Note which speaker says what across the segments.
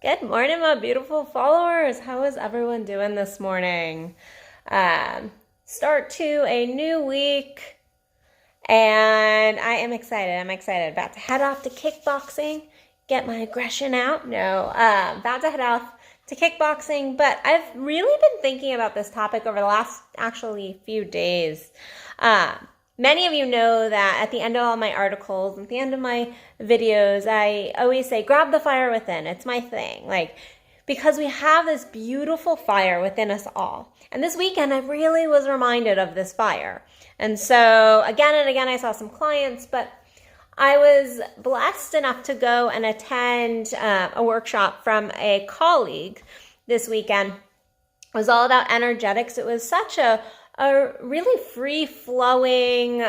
Speaker 1: Good morning, my beautiful followers. How is everyone doing this morning? Start to a new week, and I am excited. I'm excited. About to head off to kickboxing, get my aggression out. No, about to head off to kickboxing, but I've really been thinking about this topic over the last actually few days. Many of you know that at the end of all my articles, at the end of my videos, I always say, grab the fire within. It's my thing. Because we have this beautiful fire within us all. And this weekend, I really was reminded of this fire. And so again and again, I saw some clients, but I was blessed enough to go and attend a workshop from a colleague this weekend. It was all about energetics. It was such a really free-flowing,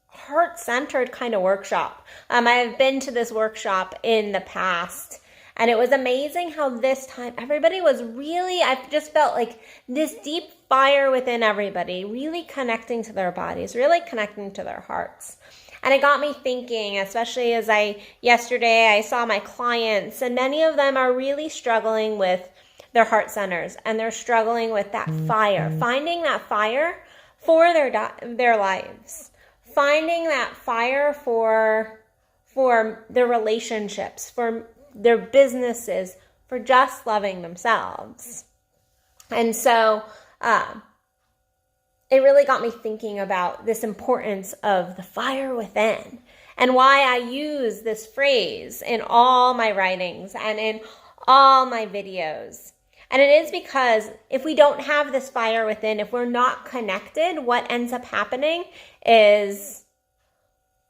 Speaker 1: heart-centered kind of workshop. I've been to this workshop in the past, and it was amazing how this time everybody was really, I just felt like this deep fire within everybody, really connecting to their bodies, really connecting to their hearts. And it got me thinking, especially as yesterday I saw my clients, and many of them are really struggling with their heart centers, and they're struggling with that fire, finding that fire for their lives, finding that fire for their relationships, for their businesses, for just loving themselves. And so it really got me thinking about this importance of the fire within, and why I use this phrase in all my writings and in all my videos. And it is because if we don't have this fire within, if we're not connected, what ends up happening is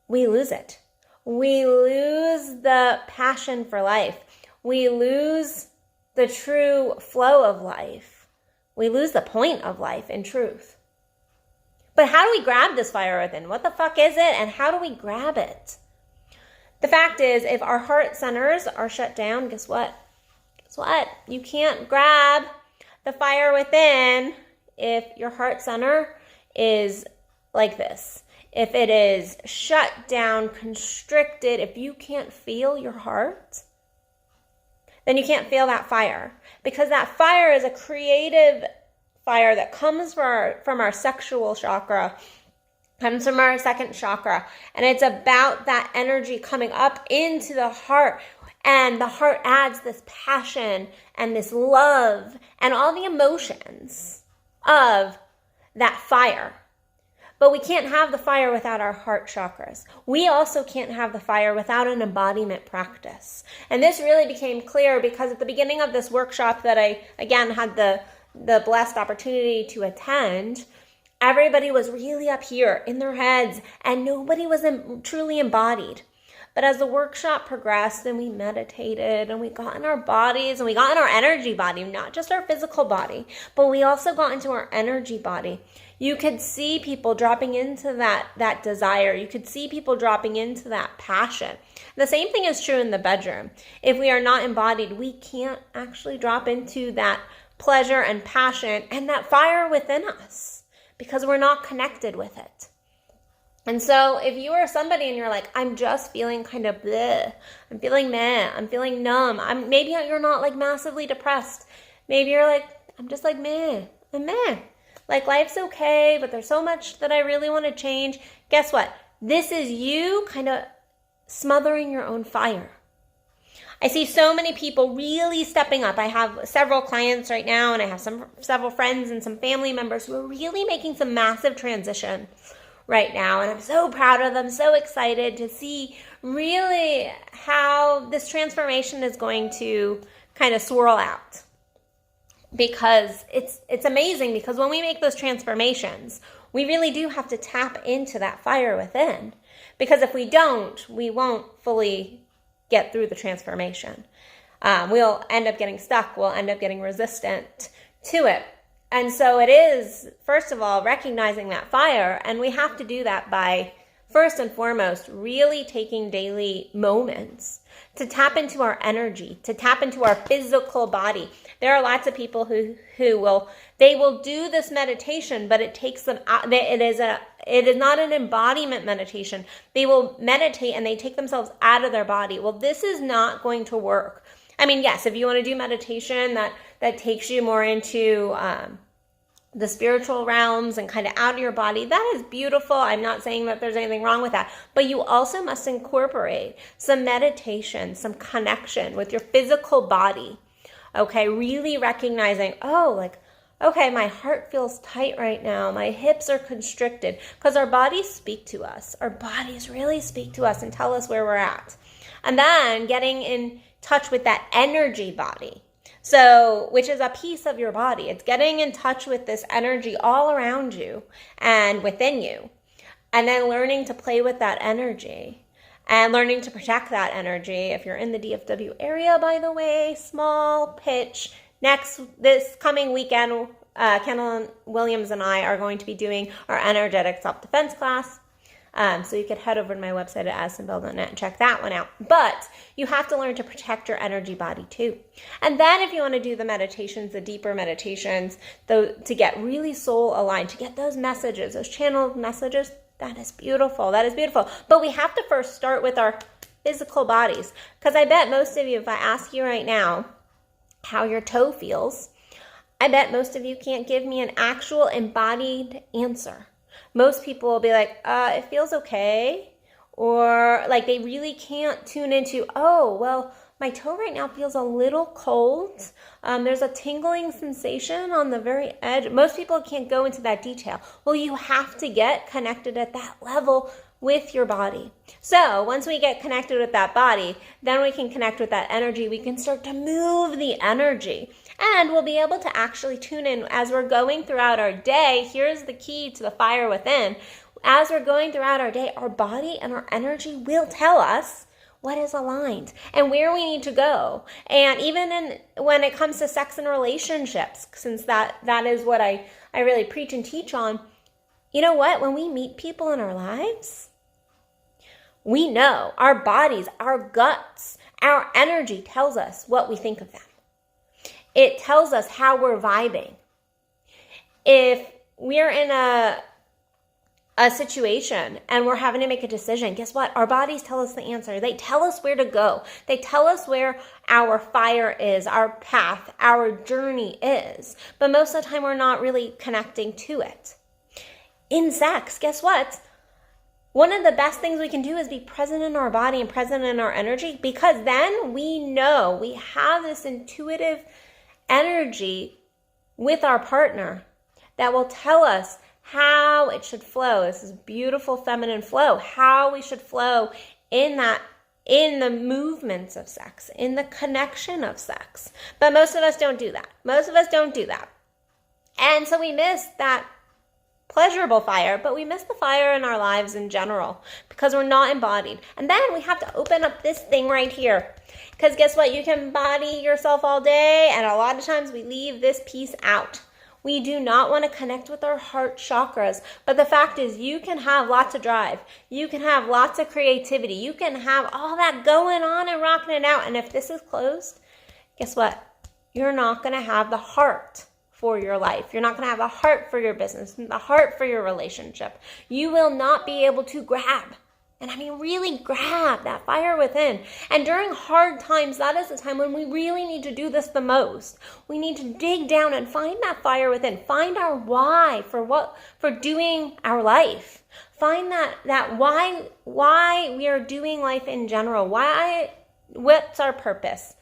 Speaker 1: we lose it. We lose the passion for life. We lose the true flow of life. We lose the point of life in truth. But how do we grab this fire within? What the fuck is it, and how do we grab it? The fact is, if our heart centers are shut down, guess what? You can't grab the fire within if your heart center is like this. If it is shut down, constricted, if you can't feel your heart, then you can't feel that fire. Because that fire is a creative fire that comes from our sexual chakra, comes from our second chakra. And it's about that energy coming up into the heart. And the heart adds this passion and this love and all the emotions of that fire. But we can't have the fire without our heart chakras. We also can't have the fire without an embodiment practice. And this really became clear because at the beginning of this workshop that I, again, had the blessed opportunity to attend, everybody was really up here in their heads and nobody was truly embodied. But as the workshop progressed and we meditated and we got in our bodies and we got in our energy body, not just our physical body, but we also got into our energy body, you could see people dropping into that desire. You could see people dropping into that passion. The same thing is true in the bedroom. If we are not embodied, we can't actually drop into that pleasure and passion and that fire within us because we're not connected with it. And so if you are somebody and you're like, I'm just feeling kind of bleh, I'm feeling meh, I'm feeling numb, maybe you're not like massively depressed. Maybe you're like, I'm just like meh, I'm meh. Like life's okay, but there's so much that I really want to change. Guess what? This is you kind of smothering your own fire. I see so many people really stepping up. I have several clients right now, and I have several friends and some family members who are really making some massive transition right now, and I'm so proud of them, so excited to see really how this transformation is going to kind of swirl out. Because it's amazing, because when we make those transformations, we really do have to tap into that fire within. Because if we don't, we won't fully get through the transformation. We'll end up getting stuck, we'll end up getting resistant to it. And so it is, first of all, recognizing that fire, and we have to do that by, first and foremost, really taking daily moments to tap into our energy, to tap into our physical body. There are lots of people who will do this meditation, but it takes them out. It is not an embodiment meditation. They will meditate and they take themselves out of their body. Well, this is not going to work I mean, yes, if you want to do meditation that takes you more into the spiritual realms and kind of out of your body, that is beautiful. I'm not saying that there's anything wrong with that, but you also must incorporate some meditation, some connection with your physical body. Okay, really recognizing, okay, my heart feels tight right now. My hips are constricted, because our bodies speak to us. Our bodies really speak to us and tell us where we're at. And then getting in touch with that energy body. So, which is a piece of your body. It's getting in touch with this energy all around you and within you. And then learning to play with that energy and learning to protect that energy. If you're in the DFW area, by the way, small pitch. This coming weekend, Kendall Williams and I are going to be doing our energetic self-defense class. So you could head over to my website at addisonbell.net and check that one out. But you have to learn to protect your energy body too. And then if you want to do the meditations, the deeper meditations, to get really soul aligned, to get those messages, those channeled messages, that is beautiful. That is beautiful. But we have to first start with our physical bodies. Because I bet most of you, if I ask you right now how your toe feels, I bet most of you can't give me an actual embodied answer. Most people will be like, it feels okay. Or like they really can't tune into, my toe right now feels a little cold. There's a tingling sensation on the very edge. Most people can't go into that detail. Well, you have to get connected at that level with your body. So once we get connected with that body, then we can connect with that energy. We can start to move the energy. And we'll be able to actually tune in as we're going throughout our day. Here's the key to the fire within. As we're going throughout our day, our body and our energy will tell us what is aligned and where we need to go. And even when it comes to sex and relationships, since that is what I really preach and teach on, you know what? When we meet people in our lives, we know our bodies, our guts, our energy tells us what we think of them. It tells us how we're vibing. If we're in a situation and we're having to make a decision, guess what? Our bodies tell us the answer. They tell us where to go. They tell us where our fire is, our path, our journey is. But most of the time, we're not really connecting to it. In sex, guess what? One of the best things we can do is be present in our body and present in our energy, because then we know we have this intuitive energy with our partner that will tell us how it should flow. This is beautiful feminine flow, how we should flow in the movements of sex, in the connection of sex. But most of us don't do that. And so we miss that pleasurable fire, but we miss the fire in our lives in general because we're not embodied. And then we have to open up this thing right here. Because guess what? You can embody yourself all day, and a lot of times we leave this piece out. We do not want to connect with our heart chakras. But the fact is, you can have lots of drive. You can have lots of creativity. You can have all that going on and rocking it out. And if this is closed, guess what? You're not going to have the heart for your life. You're not going to have the heart for your business, the heart for your relationship. You will not be able to grab. And I mean, really grab that fire within. And during hard times, that is the time when we really need to do this the most. We need to dig down and find that fire within. Find our why for doing our life. Find that why we are doing life in general. What's our purpose?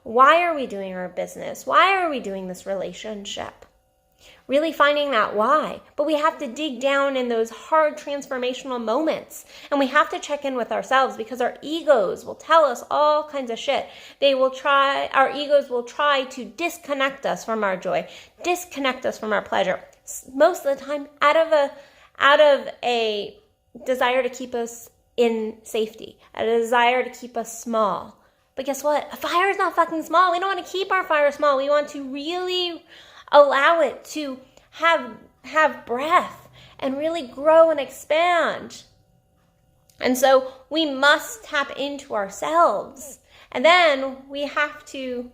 Speaker 1: Why are we doing our business? Why are we doing this relationship? Really finding that why. But we have to dig down in those hard transformational moments. And we have to check in with ourselves, because our egos will tell us all kinds of shit. Our egos will try to disconnect us from our joy, disconnect us from our pleasure. Most of the time out of a desire to keep us in safety, a desire to keep us small. But guess what? A fire is not fucking small. We don't want to keep our fire small. We want to really allow it to have breath and really grow and expand. And so we must tap into ourselves. And then we have to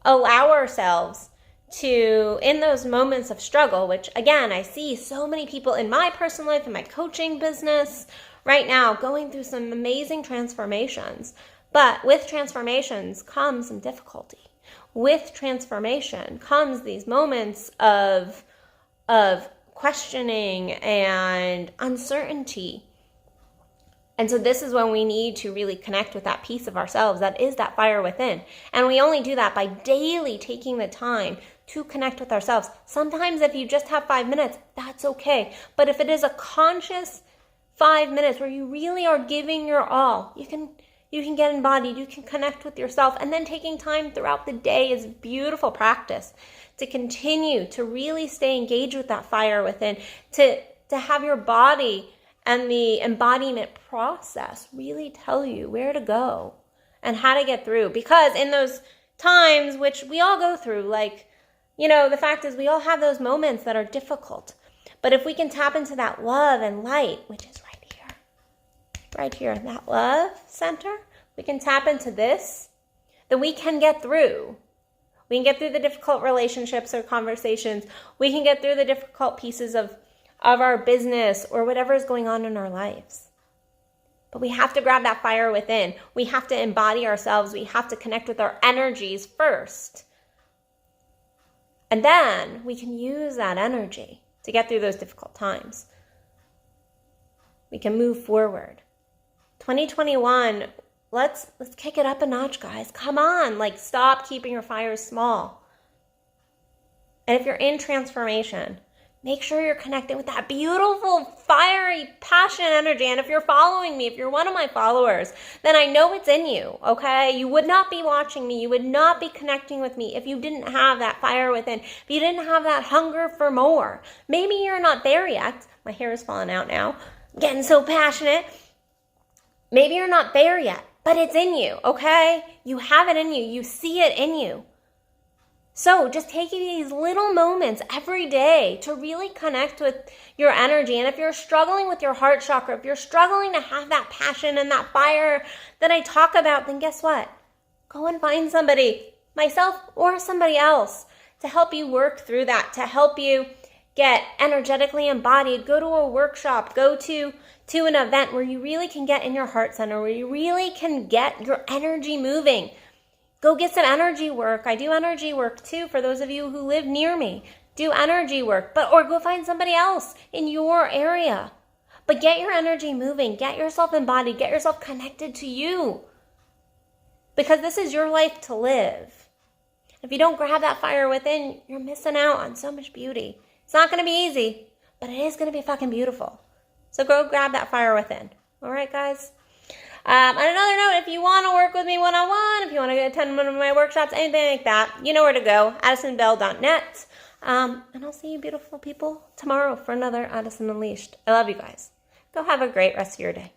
Speaker 1: allow ourselves to, in those moments of struggle, which again, I see so many people in my personal life, in my coaching business right now, going through some amazing transformations. But with transformations comes some difficulty. With transformation comes these moments of questioning and uncertainty. And so this is when we need to really connect with that piece of ourselves that is that fire within. And we only do that by daily taking the time to connect with ourselves. Sometimes if you just have 5 minutes, that's okay. But if it is a conscious 5 minutes where you really are giving your all, you can get embodied, you can connect with yourself, and then taking time throughout the day is beautiful practice to continue to really stay engaged with that fire within, to have your body and the embodiment process really tell you where to go and how to get through. Because in those times, which we all go through, like, the fact is we all have those moments that are difficult. But if we can tap into that love and light, which is right here, that love center, we can tap into this, then we can get through. We can get through the difficult relationships or conversations. We can get through the difficult pieces of our business or whatever is going on in our lives. But we have to grab that fire within. We have to embody ourselves. We have to connect with our energies first. And then we can use that energy to get through those difficult times. We can move forward. 2021, let's kick it up a notch, guys. Come on, stop keeping your fires small. And if you're in transformation, make sure you're connecting with that beautiful, fiery, passion energy. And if you're following me, if you're one of my followers, then I know it's in you, okay? You would not be watching me. You would not be connecting with me if you didn't have that fire within, if you didn't have that hunger for more. Maybe you're not there yet. My hair is falling out now. I'm getting so passionate. Maybe you're not there yet, but it's in you, okay? You have it in you. You see it in you. So just taking these little moments every day to really connect with your energy. And if you're struggling with your heart chakra, if you're struggling to have that passion and that fire that I talk about, then guess what? Go and find somebody, myself or somebody else, to help you work through that, to help you get energetically embodied. Go to a workshop, go to an event where you really can get in your heart center, where you really can get your energy moving. Go get some energy work. I do energy work too for those of you who live near me. Do energy work, or go find somebody else in your area. But get your energy moving. Get yourself embodied. Get yourself connected to you. Because this is your life to live. If you don't grab that fire within, you're missing out on so much beauty. It's not going to be easy, but it is going to be fucking beautiful. So go grab that fire within. All right, guys? On another note, if you want to work with me one-on-one, if you want to attend one of my workshops, anything like that, you know where to go, addisonbell.net. And I'll see you beautiful people tomorrow for another Addison Unleashed. I love you guys. Go have a great rest of your day.